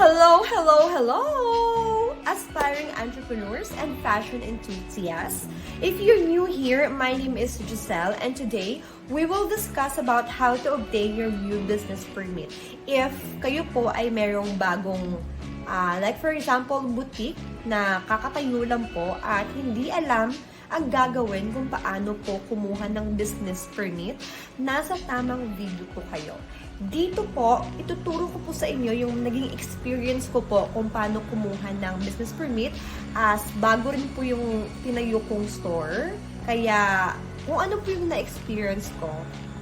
Hello, hello, hello! Aspiring entrepreneurs and fashion enthusiasts. If you're new here, my name is Giselle and today we will discuss about how to obtain your new business permit. If kayo po ay merong bagong like for example, boutique na kakatayo lang po at hindi alam ang gagawin kung paano po kumuha ng business permit, nasa tamang video po kayo. Dito po, ituturo ko po sa inyo yung naging experience ko po kung paano kumuha ng business permit as bago rin po yung tinayo kong store. Kaya kung ano po yung na-experience ko,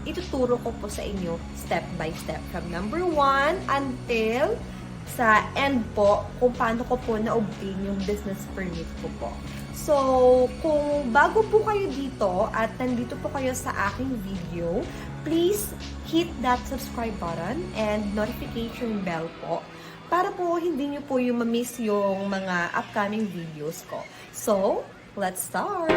ituturo ko po sa inyo step by step from number 1 until sa end po kung paano ko po na-obtain yung business permit ko po. So, kung bago po kayo dito at nandito po kayo sa aking video, please hit that subscribe button and notification bell po para po hindi nyo po yung ma-miss yung mga upcoming videos ko. So, let's start!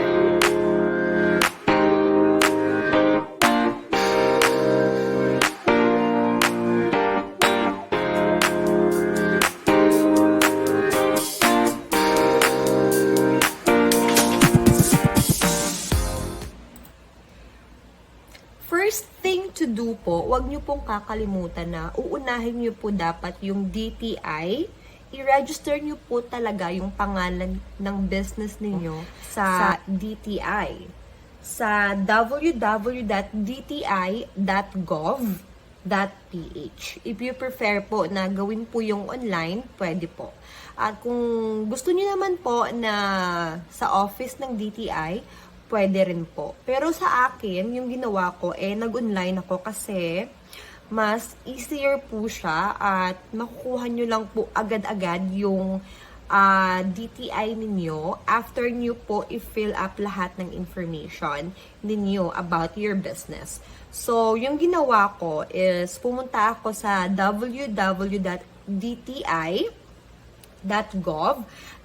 First thing to do po, wag nyo pong kakalimutan na uunahin nyo po dapat yung DTI. I-register nyo po talaga yung pangalan ng business ninyo sa DTI. Sa www.dti.gov.ph. If you prefer po na gawin po yung online, pwede po. At kung gusto nyo naman po na sa office ng DTI, pwede rin po. Pero sa akin, yung ginawa ko, nag-online ako kasi mas easier po siya at makukuha nyo lang po agad-agad yung DTI ninyo after nyo po i-fill up lahat ng information ninyo about your business. So, yung ginawa ko is pumunta ako sa www.dti.gov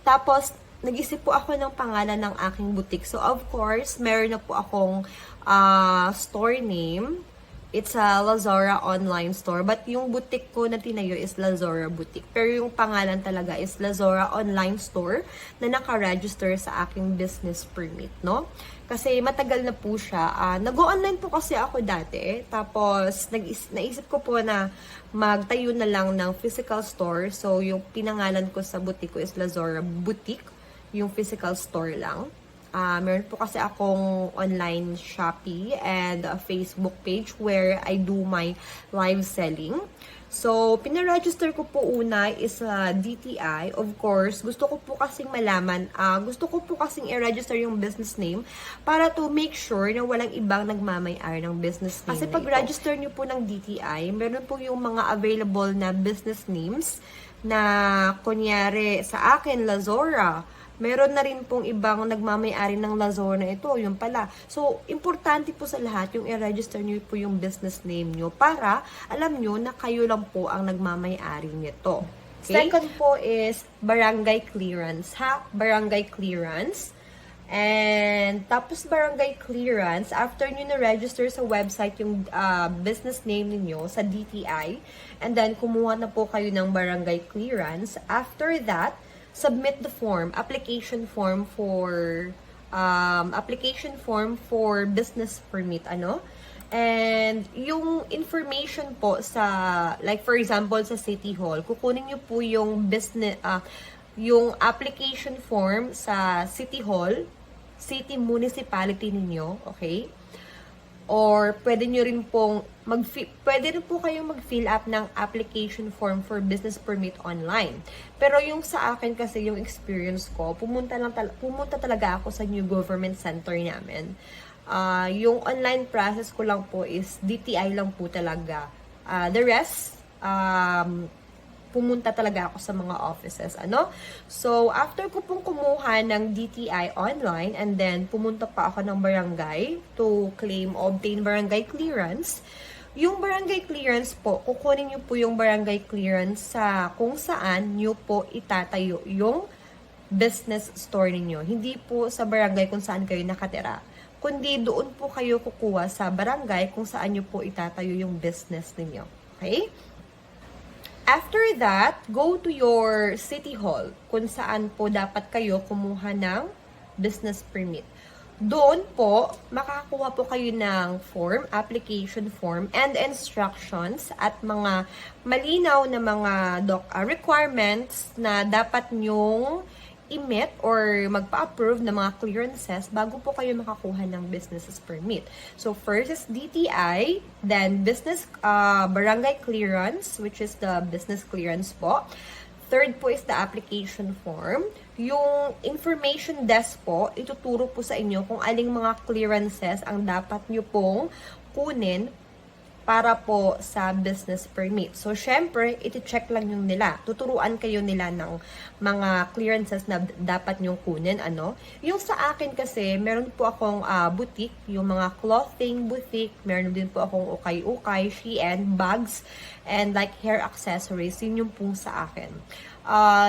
tapos nag-isip po ako ng pangalan ng aking boutique. So, of course, meron na po akong store name. It's a Lazora online store. But yung boutique ko na tinayo is Lazora Boutique. Pero yung pangalan talaga is Lazora Online Store na naka-register sa aking business permit, no? Kasi matagal na po siya. Nag-online po kasi ako dati. Tapos, naisip ko po na magtayo na lang ng physical store. So, yung pinangalan ko sa boutique ko is Lazora Boutique. Yung physical store lang. Meron po kasi akong online Shopee and a Facebook page where I do my live selling. So, pinaregister ko po una is DTI. Of course, gusto ko po kasing malaman, gusto ko po kasing i-register yung business name para to make sure na walang ibang nagmamay-ari ng business name. Kasi pag register nyo po ng DTI, meron po yung mga available na business names na kunyari sa akin, Lazora. Meron na rin pong ibang nagmamay-ari ng Lazora na ito, yung pala. So, importante po sa lahat yung i-register nyo po yung business name nyo para alam nyo na kayo lang po ang nagmamay-ari nito. Okay? Second po is barangay clearance, barangay clearance. And tapos barangay clearance, after nyo na-register sa website yung business name niyo sa DTI, and then kumuha na po kayo ng barangay clearance. After that, submit the form, application form for business permit, And yung information po sa, like for example, sa City Hall, kukunin niyo po yung yung application form sa City Hall, city municipality ninyo, okay? Or pwede nyo rin pong pwede rin po kayong mag-fill up ng application form for business permit online. Pero yung sa akin kasi yung experience ko, pumunta talaga ako sa new government center namin. Yung online process ko lang po is DTI lang po talaga. The rest, pumunta talaga ako sa mga offices, So, after ko pong kumuha ng DTI online and then pumunta pa ako ng barangay to obtain barangay clearance, yung barangay clearance po, kukunin nyo po yung barangay clearance sa kung saan nyo po itatayo yung business store ninyo. Hindi po sa barangay kung saan kayo nakatira, kundi doon po kayo kukuha sa barangay kung saan nyo po itatayo yung business ninyo. Okay? After that, go to your city hall kung saan po dapat kayo kumuha ng business permit. Doon po, makakakuha po kayo ng form, application form, and instructions at mga malinaw na mga requirements na dapat nyong i-meet or magpa-approve ng mga clearances bago po kayo makakuha ng business permit. So, first is DTI, then business barangay clearance, which is the business clearance po. Third po is the application form. Yung information desk po, ituturo po sa inyo kung aling mga clearances ang dapat nyo pong kunin para po sa business permit. So, syempre, iti-check lang yung nila. Tuturuan kayo nila ng mga clearances na dapat nyong kunin. Yung sa akin kasi, meron po akong boutique, yung mga clothing boutique, meron din po akong ukay-ukay, Shein, bags, and like hair accessories. Yun yung po sa akin.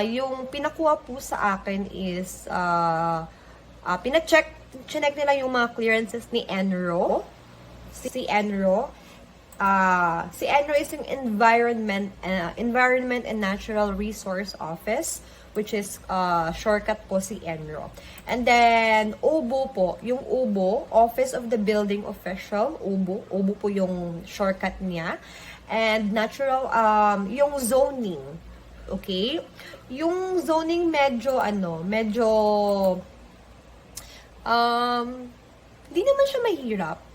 Yung pinakuha po sa akin is, chinek nila yung mga clearances ni Enro. Si Enro. Si Enro is yung Environment and Natural Resource Office, which is shortcut po si Enro. And then, OBO po, yung OBO, Office of the Building Official, OBO po yung shortcut niya. And natural, yung zoning, okay? Yung zoning medyo, hindi naman siya mahirap.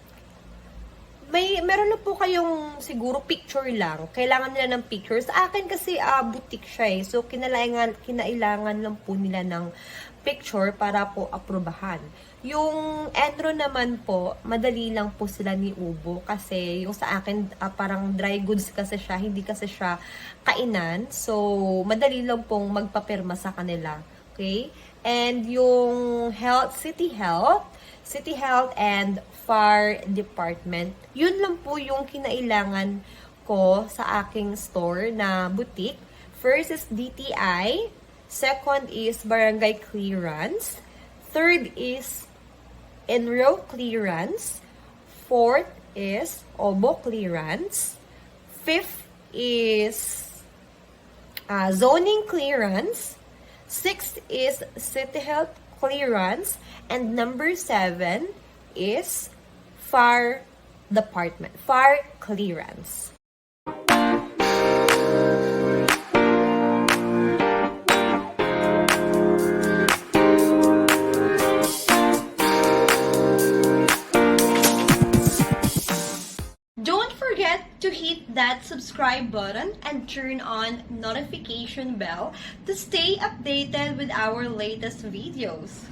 Meron na po kayong siguro picture lang. Kailangan nila ng picture. Sa akin kasi boutique siya eh. So, kinailangan lang po nila ng picture para po aprobahan. Yung Enro naman po, madali lang po sila ni Ubo. Kasi yung sa akin, parang dry goods kasi siya. Hindi kasi siya kainan. So, madali lang pong magpapirma sa kanila. Okay? And yung City Health and Fire Department. Yun lang po yung kinailangan ko sa aking store na boutique. First is DTI. Second is Barangay Clearance. Third is Enro Clearance. Fourth is OBO Clearance. Fifth is Zoning Clearance. Sixth is City Health Clearance. And number 7 is Fire Department, Fire Clearance. Don't forget to hit that subscribe button and turn on notification bell to stay updated with our latest videos.